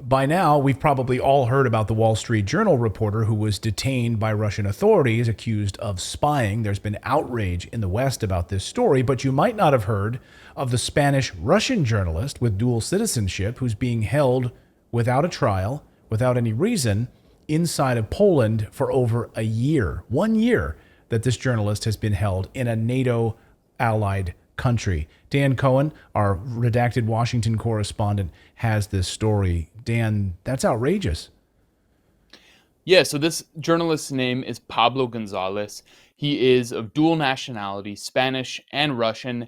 by now, we've probably all heard about the Wall Street Journal reporter who was detained by Russian authorities accused of spying. There's been outrage in the West about this story, but you might not have heard of the Spanish-Russian journalist with dual citizenship who's being held without a trial, without any reason, inside of Poland for over a year. 1 year that this journalist has been held in a NATO allied country. Dan Cohen, our Redacted Washington correspondent, has this story. Dan, that's outrageous. Yeah, so this journalist's name is Pablo Gonzales. He is of dual nationality, Spanish and Russian.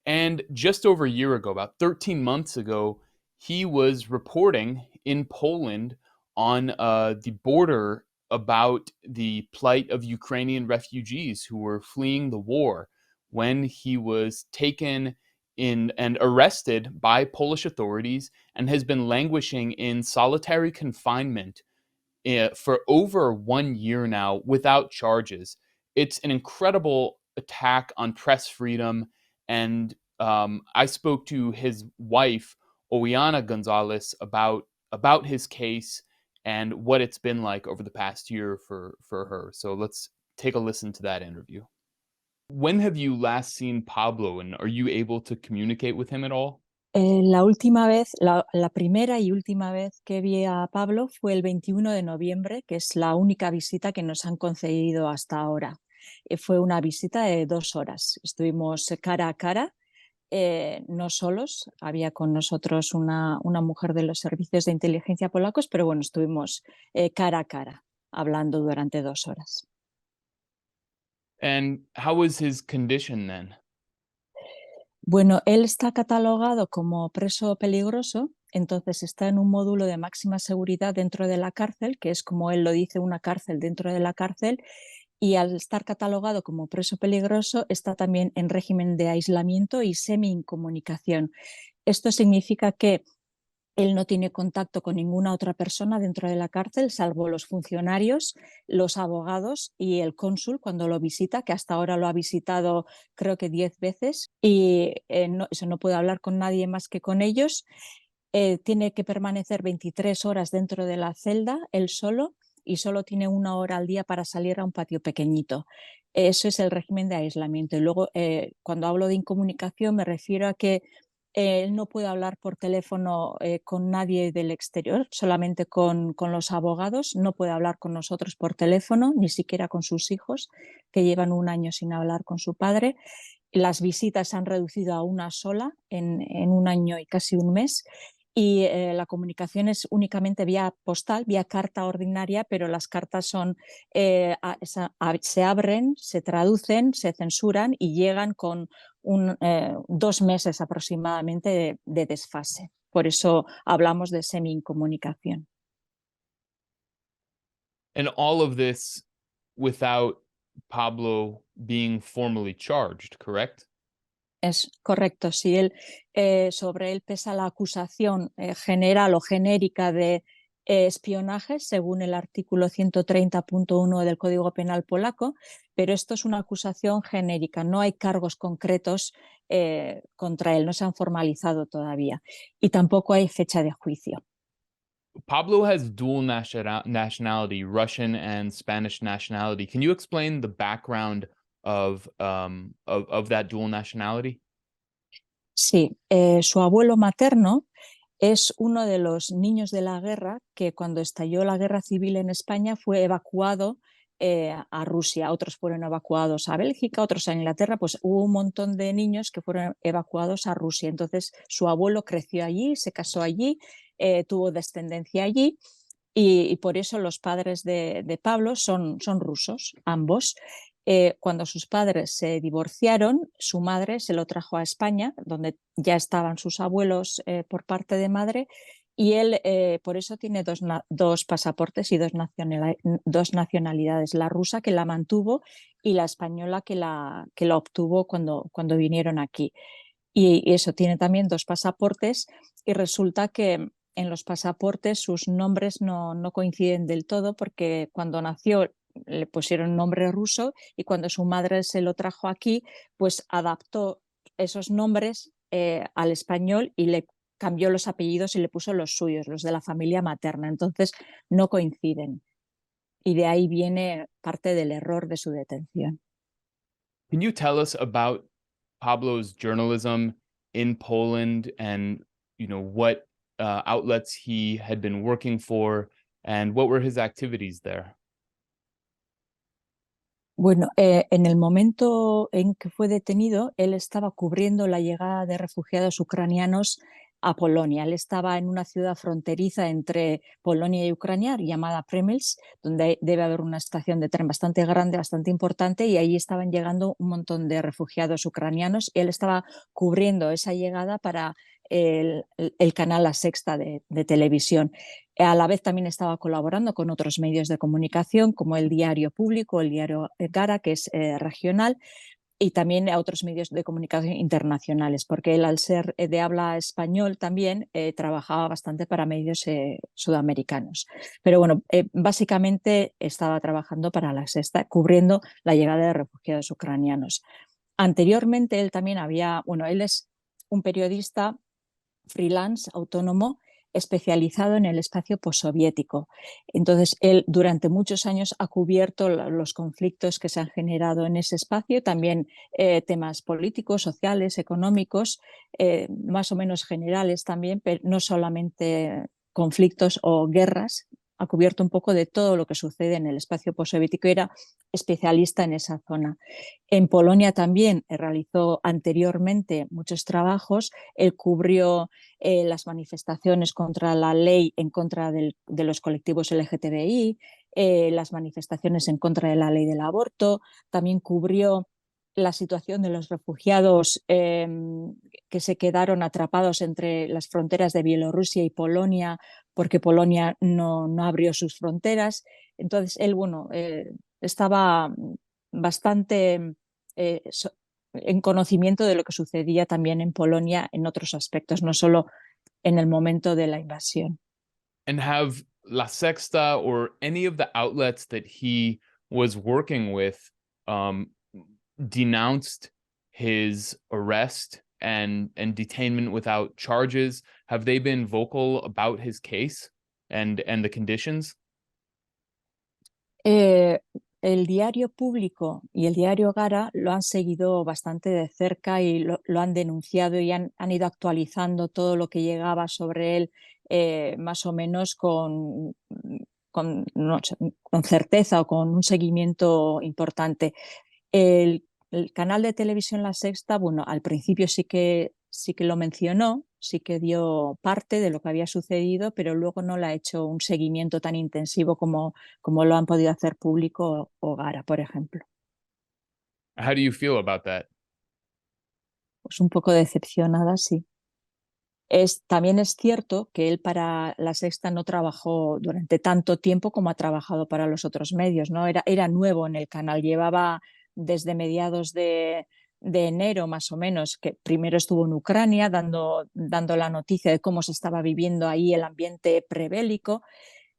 And just over a year ago, about 13 months ago, he was reporting in Poland on the border about the plight of Ukrainian refugees who were fleeing the war when he was taken in and arrested by Polish authorities and has been languishing in solitary confinement for over 1 year now without charges. It's an incredible attack on press freedom. And I spoke to his wife, Oiana Gonzalez, about his case and what it's been like over the past year for her. So let's take a listen to that interview. When have you last seen Pablo, and are you able to communicate with him at all? La última vez, la primera y última vez que vi a Pablo fue el 21 de noviembre, que es la única visita que nos han concedido hasta ahora. Fue una visita de 2 horas. Estuvimos cara a cara, no solos, había con nosotros una mujer de los servicios de inteligencia polacos, pero bueno, estuvimos cara a cara, hablando durante 2 horas. And how was his condition then? Bueno, él está catalogado como preso peligroso, entonces está en un módulo de máxima seguridad dentro de la cárcel, que es, como él lo dice, una cárcel dentro de la cárcel, y al estar catalogado como preso peligroso está también en régimen de aislamiento y semi-incomunicación. Esto significa que él no tiene contacto con ninguna otra persona dentro de la cárcel, salvo los funcionarios, los abogados y el cónsul cuando lo visita, que hasta ahora lo ha visitado creo que 10 veces, y eso no puede hablar con nadie más que con ellos. Tiene que permanecer 23 horas dentro de la celda, él solo, y solo tiene 1 hora al día para salir a un patio pequeñito. Eso es el régimen de aislamiento. Y luego, cuando hablo de incomunicación, me refiero a que él no puede hablar por teléfono con nadie del exterior, solamente con los abogados. No puede hablar con nosotros por teléfono, ni siquiera con sus hijos, que llevan 1 año sin hablar con su padre. Las visitas se han reducido a 1 sola en 1 año y casi 1 mes. Y la comunicación es únicamente vía postal, vía carta ordinaria, pero las cartas son, se abren, se traducen, se censuran y llegan con 2 meses aproximadamente de desfase. Por eso hablamos de semi-incomunicación. And all of this without Pablo being formally charged, correct? Es correcto, si sobre él pesa la acusación general o genérica de espionaje, según el artículo 130.1 del Código Penal polaco, pero esto es una acusación genérica, no hay cargos concretos contra él, no se han formalizado todavía y tampoco hay fecha de juicio. Pablo has dual nationality, Russian and Spanish nationality. Can you explain the background of that dual nationality? Sí, su abuelo materno es uno de los niños de la guerra que, cuando estalló la guerra civil en España, fue evacuado a Rusia. Otros fueron evacuados a Bélgica, otros a Inglaterra. Pues hubo un montón de niños que fueron evacuados a Rusia. Entonces su abuelo creció allí, se casó allí, tuvo descendencia allí, y por eso los padres de Pablo son rusos, ambos. Cuando sus padres se divorciaron, su madre se lo trajo a España, donde ya estaban sus abuelos por parte de madre, y él por eso tiene dos pasaportes y dos nacionalidades, la rusa, que la mantuvo, y la española, que la obtuvo cuando vinieron aquí. Y eso, tiene también 2 pasaportes, y resulta que en los pasaportes sus nombres no coinciden del todo, porque cuando nació le pusieron nombre ruso y cuando su madre se lo trajo aquí, pues adaptó esos nombres al español y le cambió los apellidos y le puso los suyos, los de la familia materna. Entonces no coinciden. Y de ahí viene parte del error de su detención. Can you tell us about Pablo's journalism in Poland and what outlets he had been working for and what were his activities there? Bueno, en el momento en que fue detenido, él estaba cubriendo la llegada de refugiados ucranianos a Polonia. Él estaba en una ciudad fronteriza entre Polonia y Ucrania llamada Przemyśl, donde debe haber una estación de tren bastante grande, bastante importante, y ahí estaban llegando un montón de refugiados ucranianos. Él estaba cubriendo esa llegada para el canal La Sexta de televisión. A la vez también estaba colaborando con otros medios de comunicación, como el Diario Público, el Diario Gara, que es regional, y también a otros medios de comunicación internacionales, porque él, al ser de habla español, también trabajaba bastante para medios sudamericanos. Pero bueno, básicamente estaba trabajando para La Sexta, cubriendo la llegada de refugiados ucranianos. Anteriormente él también él es un periodista freelance, autónomo, especializado en el espacio postsoviético. Entonces, él durante muchos años ha cubierto los conflictos que se han generado en ese espacio, también temas políticos, sociales, económicos, más o menos generales también, pero no solamente conflictos o guerras. Ha cubierto un poco de todo lo que sucede en el espacio postsoviético y era especialista en esa zona. En Polonia también realizó anteriormente muchos trabajos. Él cubrió las manifestaciones contra la ley en contra de los colectivos LGTBI, las manifestaciones en contra de la ley del aborto, también cubrió la situación de los refugiados que se quedaron atrapados entre las fronteras de Bielorrusia y Polonia porque Polonia no abrió sus fronteras. Entonces él, estaba bastante en conocimiento de lo que sucedía también en Polonia en otros aspectos, no solo en el momento de la invasión. And have La Sexta or any of the outlets that he was working with um, denounced his arrest and detainment without charges? Have they been vocal about his case and the conditions? El Diario Público y el Diario Gara lo han seguido bastante de cerca y lo han denunciado y han ido actualizando todo lo que llegaba sobre él, más o menos no sé, con certeza o con un seguimiento importante. El canal de televisión La Sexta, bueno, al principio sí que lo mencionó, sí que dio parte de lo que había sucedido, pero luego no le ha hecho un seguimiento tan intensivo como lo han podido hacer Público o Gara, por ejemplo. How do you feel about that? Pues un poco decepcionada, sí. También es cierto que él para La Sexta no trabajó durante tanto tiempo como ha trabajado para los otros medios, ¿no? Era nuevo en el canal, llevaba desde mediados de enero más o menos, que primero estuvo en Ucrania dando la noticia de cómo se estaba viviendo ahí el ambiente prebélico.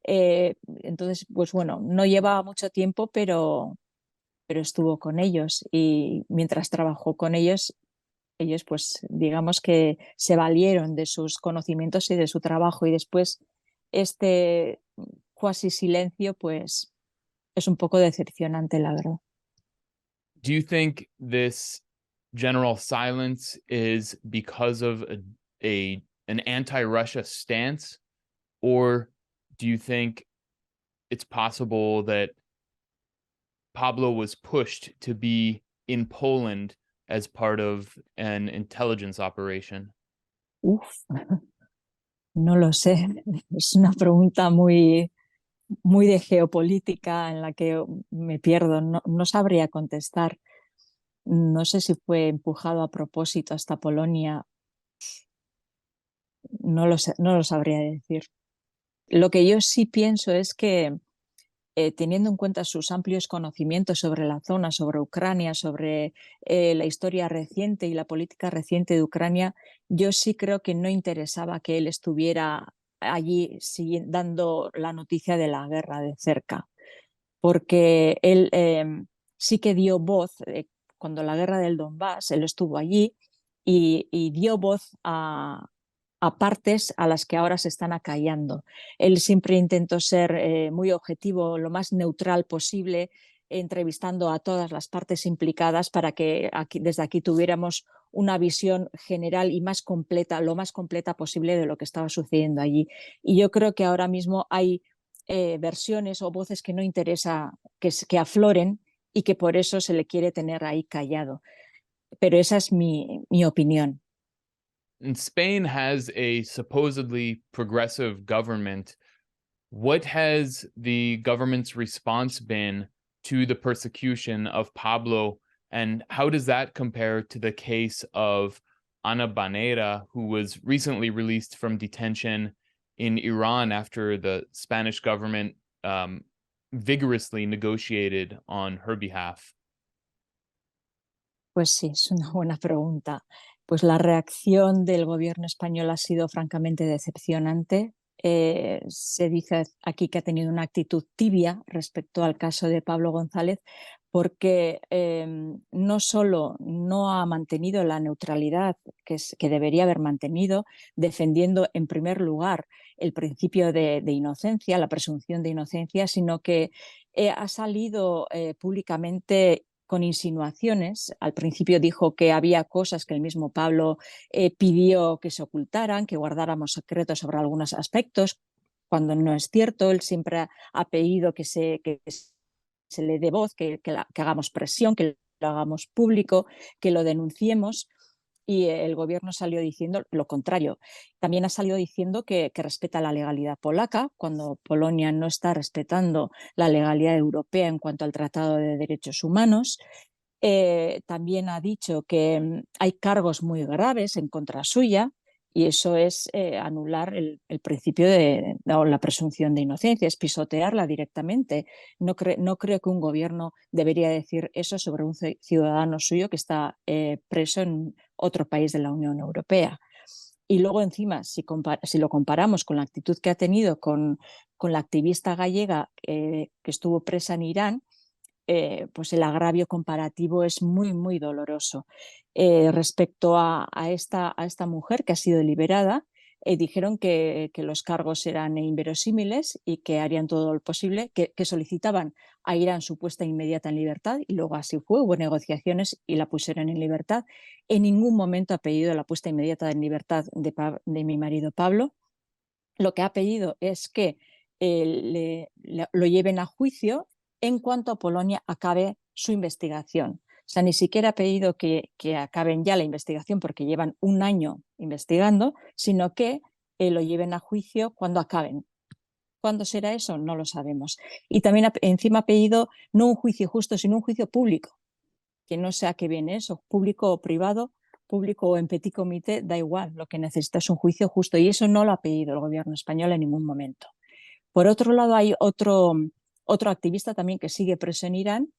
Entonces, pues bueno, no llevaba mucho tiempo, pero estuvo con ellos y mientras trabajó con ellos pues digamos que se valieron de sus conocimientos y de su trabajo y después este cuasi silencio pues es un poco decepcionante, la verdad. Do you think this general silence is because of an anti-Russia stance, or do you think it's possible that Pablo was pushed to be in Poland as part of an intelligence operation? Uf, no lo sé, es una pregunta muy, muy de geopolítica en la que me pierdo, no sabría contestar. No sé si fue empujado a propósito hasta Polonia, no lo sabría decir. Lo que yo sí pienso es que teniendo en cuenta sus amplios conocimientos sobre la zona, sobre Ucrania, sobre la historia reciente y la política reciente de Ucrania, yo sí creo que no interesaba que él estuviera allí dando la noticia de la guerra de cerca, porque él sí que dio voz, cuando la guerra del Donbass, él estuvo allí y dio voz a a partes a las que ahora se están acallando. Él siempre intentó ser muy objetivo, lo más neutral posible, entrevistando a todas las partes implicadas para que desde aquí tuviéramos una visión general y más completa, lo más completa posible de lo que estaba sucediendo allí. Y yo creo que ahora mismo hay versiones o voces que no interesa que afloren y que por eso se le quiere tener ahí callado. Pero esa es mi opinión. And Spain has a supposedly progressive government. What has the government's response been to the persecution of Pablo, and how does that compare to the case of Ana Banera, who was recently released from detention in Iran after the Spanish government vigorously negotiated on her behalf? Pues sí, es una buena pregunta. Pues la reacción del gobierno español ha sido francamente decepcionante. Se dice aquí que ha tenido una actitud tibia respecto al caso de Pablo González, porque no solo no ha mantenido la neutralidad que debería haber mantenido, defendiendo en primer lugar el principio de inocencia, la presunción de inocencia, sino que ha salido públicamente con insinuaciones. Al principio dijo que había cosas que el mismo Pablo pidió que se ocultaran, que guardáramos secretos sobre algunos aspectos, cuando no es cierto. Él siempre ha pedido que se le dé voz, que hagamos presión, que lo hagamos público, que lo denunciemos. Y el gobierno salió diciendo lo contrario. También ha salido diciendo que respeta la legalidad polaca, cuando Polonia no está respetando la legalidad europea en cuanto al Tratado de Derechos Humanos. También ha dicho que hay cargos muy graves en contra suya, y eso es anular el principio de la presunción de inocencia, es pisotearla directamente. No creo que un gobierno debería decir eso sobre un ciudadano suyo que está preso en otro país de la Unión Europea. Y luego encima, si lo comparamos con la actitud que ha tenido con la activista gallega que estuvo presa en Irán, pues el agravio comparativo es muy, muy doloroso. Respecto a esta mujer que ha sido liberada, dijeron que los cargos eran inverosímiles y que harían todo lo posible, que solicitaban a Irán su puesta inmediata en libertad, y luego así fue, hubo negociaciones y la pusieron en libertad. En ningún momento ha pedido la puesta inmediata en libertad de mi marido Pablo. Lo que ha pedido es que lo lleven a juicio en cuanto a Polonia acabe su investigación. O sea, ni siquiera ha pedido que acaben ya la investigación porque llevan un año investigando, sino que lo lleven a juicio cuando acaben. ¿Cuándo será eso? No lo sabemos. Y también encima ha pedido no un juicio justo, sino un juicio público, que no sé a qué viene eso, público o privado, público o en petit comité, da igual, lo que necesita es un juicio justo, y eso no lo ha pedido el gobierno español en ningún momento. Por otro lado, hay otro activista también que sigue preso en Irán,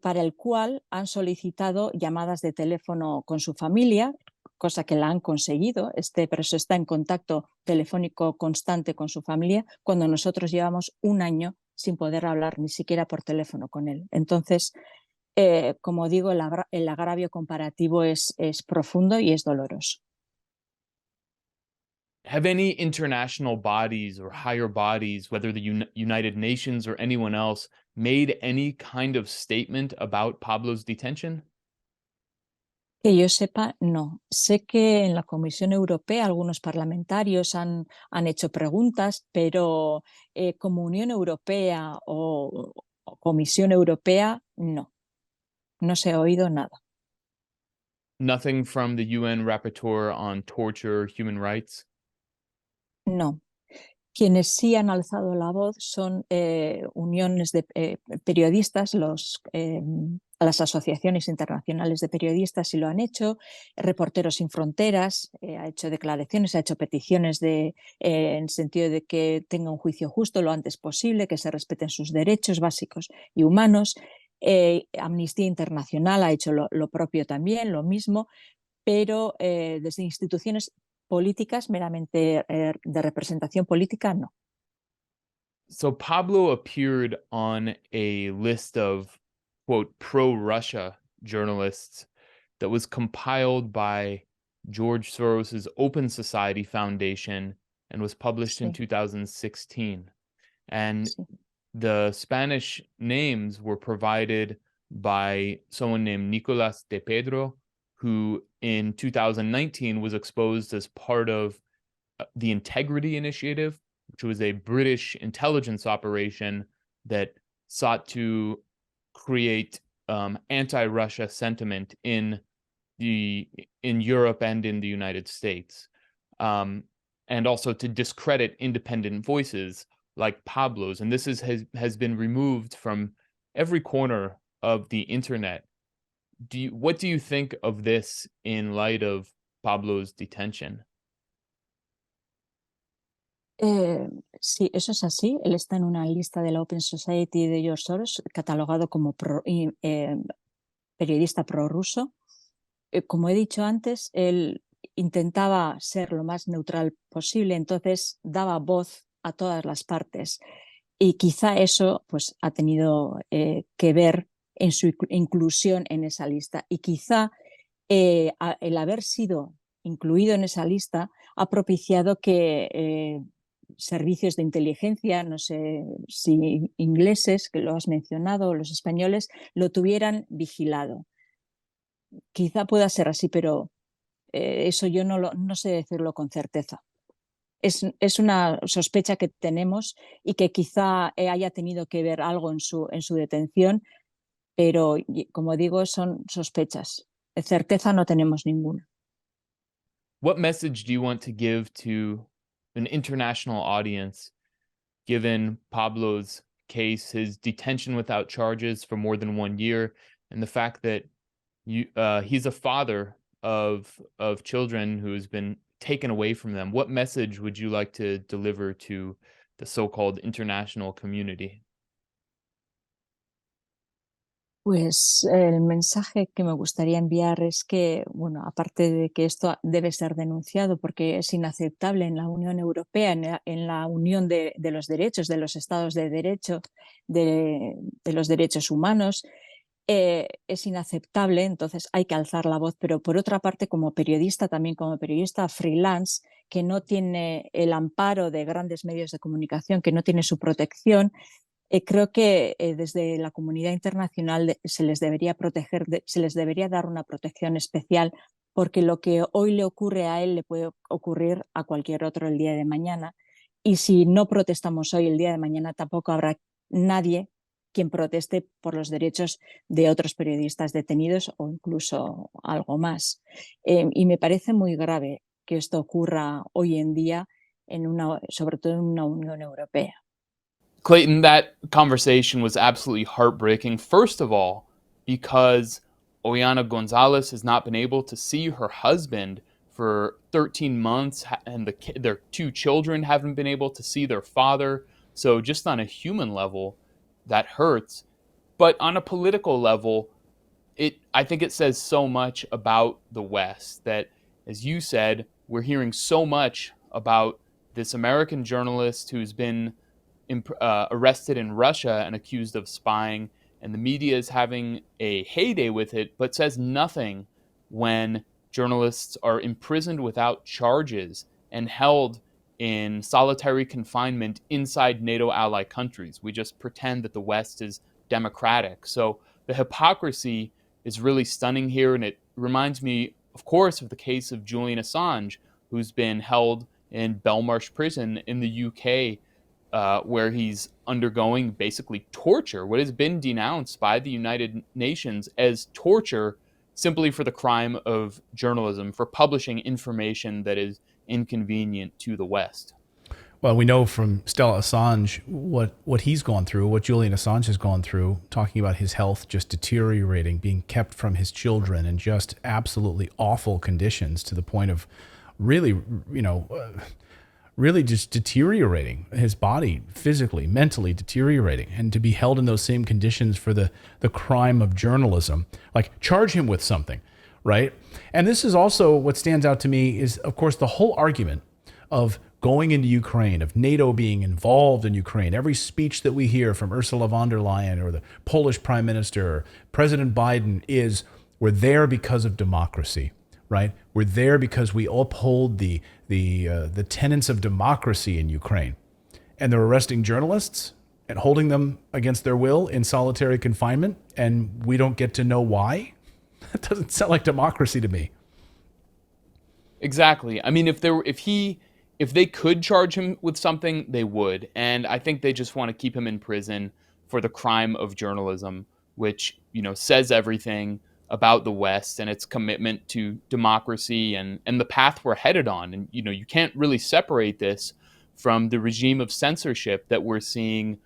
para el cual han solicitado llamadas de teléfono con su familia, cosa que la han conseguido. Este preso está en contacto telefónico constante con su familia, cuando nosotros llevamos un año sin poder hablar ni siquiera por teléfono con él. Entonces, como digo, el agravio comparativo es profundo y es doloroso. Have any international bodies or higher bodies, whether the United Nations or anyone else, made any kind of statement about Pablo's detention? Que yo sepa, no. Sé que en la Comisión Europea algunos parlamentarios han hecho preguntas, pero como Unión Europea o Comisión Europea, no se ha oído nada. Nothing from the UN Rapporteur on Torture, Human Rights? No. Quienes sí han alzado la voz son uniones de periodistas, las asociaciones internacionales de periodistas sí lo han hecho. Reporteros Sin Fronteras ha hecho declaraciones, ha hecho peticiones en el sentido de que tenga un juicio justo lo antes posible, que se respeten sus derechos básicos y humanos. Amnistía Internacional ha hecho lo propio también, lo mismo, pero desde instituciones políticas meramente de representación política, no. So Pablo appeared on a list of, quote, pro-Russia journalists that was compiled by George Soros's Open Society Foundation and was published in Sí, 2016. And sí. the Spanish names were provided by someone named Nicolas de Pedro, who in 2019 was exposed as part of the Integrity Initiative, which was a British intelligence operation that sought to create anti-Russia sentiment in Europe and in the United States, um, and also to discredit independent voices like Pablo's. And this has been removed from every corner of the internet. What do you think of this in light of Pablo's detention? Sí, eso es así. Él está en una lista de la Open Society de George Soros, catalogado como periodista prorruso. Como he dicho antes, él intentaba ser lo más neutral posible, entonces daba voz a todas las partes. Y quizá eso pues, ha tenido que ver en su inclusión en esa lista. Y quizá el haber sido incluido en esa lista ha propiciado que servicios de inteligencia, no sé si ingleses, que lo has mencionado, o los españoles, lo tuvieran vigilado. Quizá pueda ser así, pero eso yo no sé decirlo con certeza. Es una sospecha que tenemos y que quizá haya tenido que ver algo en su detención, pero como digo, son sospechas. Certeza no tenemos ninguna. What message do you want to give to an international audience, given Pablo's case, his detention without charges for more than 1 year, and the fact that he's a father of children who's been taken away from them? What message would you like to deliver to the so-called international community? Pues el mensaje que me gustaría enviar es que, bueno, aparte de que esto debe ser denunciado porque es inaceptable en la Unión Europea, en la Unión de los Derechos, de los Estados de Derecho, de los derechos humanos, es inaceptable, entonces hay que alzar la voz, pero por otra parte, como periodista, también como periodista freelance, que no tiene el amparo de grandes medios de comunicación, que no tiene su protección, creo que desde la comunidad internacional se les debería proteger, se les debería dar una protección especial, porque lo que hoy le ocurre a él le puede ocurrir a cualquier otro el día de mañana. Y si no protestamos hoy, el día de mañana tampoco habrá nadie quien proteste por los derechos de otros periodistas detenidos o incluso algo más. Y me parece muy grave que esto ocurra hoy en día, sobre todo en una Unión Europea. Clayton, that conversation was absolutely heartbreaking. First of all, because Oyana Gonzalez has not been able to see her husband for 13 months, and their two children haven't been able to see their father. So, just on a human level, that hurts. But on a political level, I think it says so much about the West that, as you said, we're hearing so much about this American journalist who's been arrested in Russia and accused of spying, and the media is having a heyday with it, but says nothing when journalists are imprisoned without charges and held in solitary confinement inside NATO ally countries. We just pretend that the West is democratic. So the hypocrisy is really stunning here, and it reminds me, of course, of the case of Julian Assange, who's been held in Belmarsh prison in the UK, where he's undergoing basically torture, what has been denounced by the United Nations as torture simply for the crime of journalism, for publishing information that is inconvenient to the West. Well, we know from Stella Assange what he's gone through, what Julian Assange has gone through, talking about his health just deteriorating, being kept from his children, and just absolutely awful conditions to the point of really, really just deteriorating, his body physically, mentally deteriorating, and to be held in those same conditions for the crime of journalism. Like, charge him with something, right? And this is also what stands out to me is, of course, the whole argument of going into Ukraine, of NATO being involved in Ukraine. Every speech that we hear from Ursula von der Leyen or the Polish Prime Minister or President Biden is, we're there because of democracy, right? We're there because we uphold the tenets of democracy in Ukraine. And they're arresting journalists and holding them against their will in solitary confinement, and we don't get to know why? That doesn't sound like democracy to me. Exactly. I mean, if they could charge him with something, they would. And I think they just want to keep him in prison for the crime of journalism, which, says everything about the West and its commitment to democracy and the path we're headed on. And, you can't really separate this from the regime of censorship that we're seeing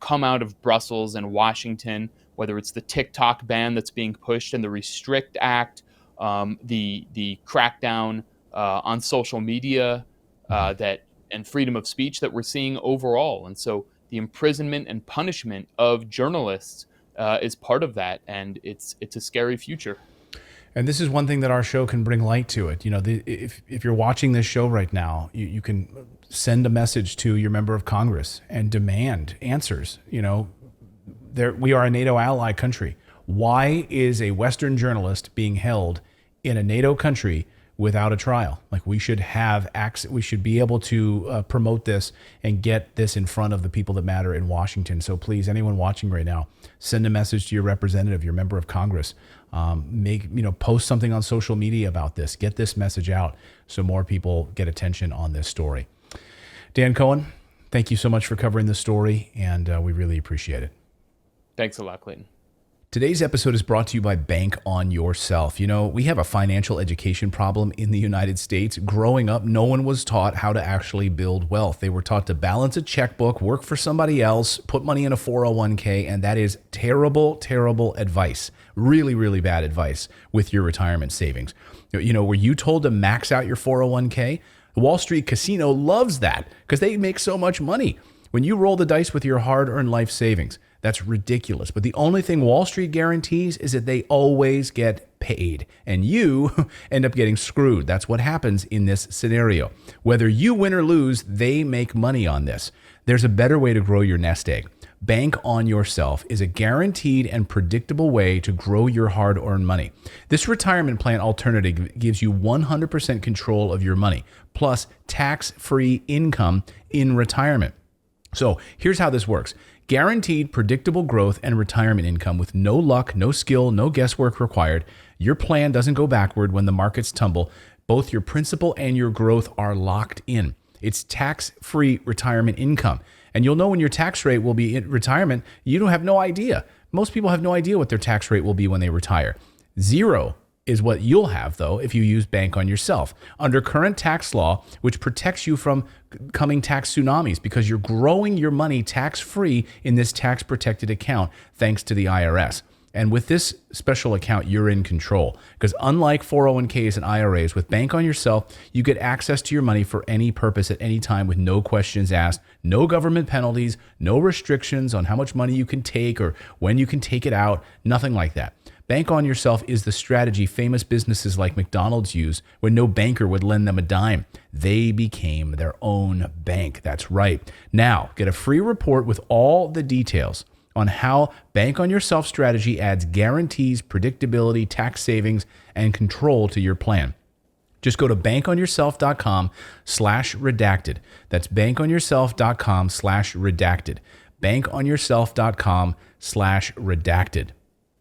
come out of Brussels and Washington, whether it's the TikTok ban that's being pushed and the Restrict Act, the crackdown on social media and freedom of speech that we're seeing overall. And so the imprisonment and punishment of journalists is part of that, and it's a scary future. And this is one thing that our show can bring light to it. If you're watching this show right now, you can send a message to your member of Congress and demand answers. We are a NATO ally country. Why is a Western journalist being held in a NATO country without a trial? Like, we should have access. We should be able to promote this and get this in front of the people that matter in Washington. So please, anyone watching right now, send a message to your representative, your member of Congress. Post something on social media about this. Get this message out so more people get attention on this story. Dan Cohen, thank you so much for covering this story, and we really appreciate it. Thanks a lot, Clayton. Today's episode is brought to you by Bank on Yourself. We have a financial education problem in the United States. Growing up, no one was taught how to actually build wealth. They were taught to balance a checkbook, work for somebody else, put money in a 401k, and that is terrible, terrible advice. Really, really bad advice with your retirement savings. Were you told to max out your 401k? The Wall Street casino loves that because they make so much money. When you roll the dice with your hard-earned life savings, that's ridiculous. But the only thing Wall Street guarantees is that they always get paid, and you end up getting screwed. That's what happens in this scenario. Whether you win or lose, they make money on this. There's a better way to grow your nest egg. Bank on Yourself is a guaranteed and predictable way to grow your hard-earned money. This retirement plan alternative gives you 100% control of your money, plus tax-free income in retirement. So here's how this works. Guaranteed predictable growth and retirement income with no luck, no skill, no guesswork required. Your plan doesn't go backward when the markets tumble. Both your principal and your growth are locked in. It's tax-free retirement income. And you'll know when your tax rate will be in retirement. You don't have no idea. Most people have no idea what their tax rate will be when they retire. 0 is what you'll have, though, if you use Bank on Yourself. Under current tax law, which protects you from coming tax tsunamis because you're growing your money tax-free in this tax-protected account thanks to the IRS. And with this special account, you're in control. Because unlike 401ks and IRAs, with Bank on Yourself, you get access to your money for any purpose at any time with no questions asked, no government penalties, no restrictions on how much money you can take or when you can take it out, nothing like that. Bank on Yourself is the strategy famous businesses like McDonald's use when no banker would lend them a dime. They became their own bank. That's right. Now, get a free report with all the details on how Bank on Yourself strategy adds guarantees, predictability, tax savings, and control to your plan. Just go to bankonyourself.com/redacted. That's bankonyourself.com/redacted. bankonyourself.com/redacted.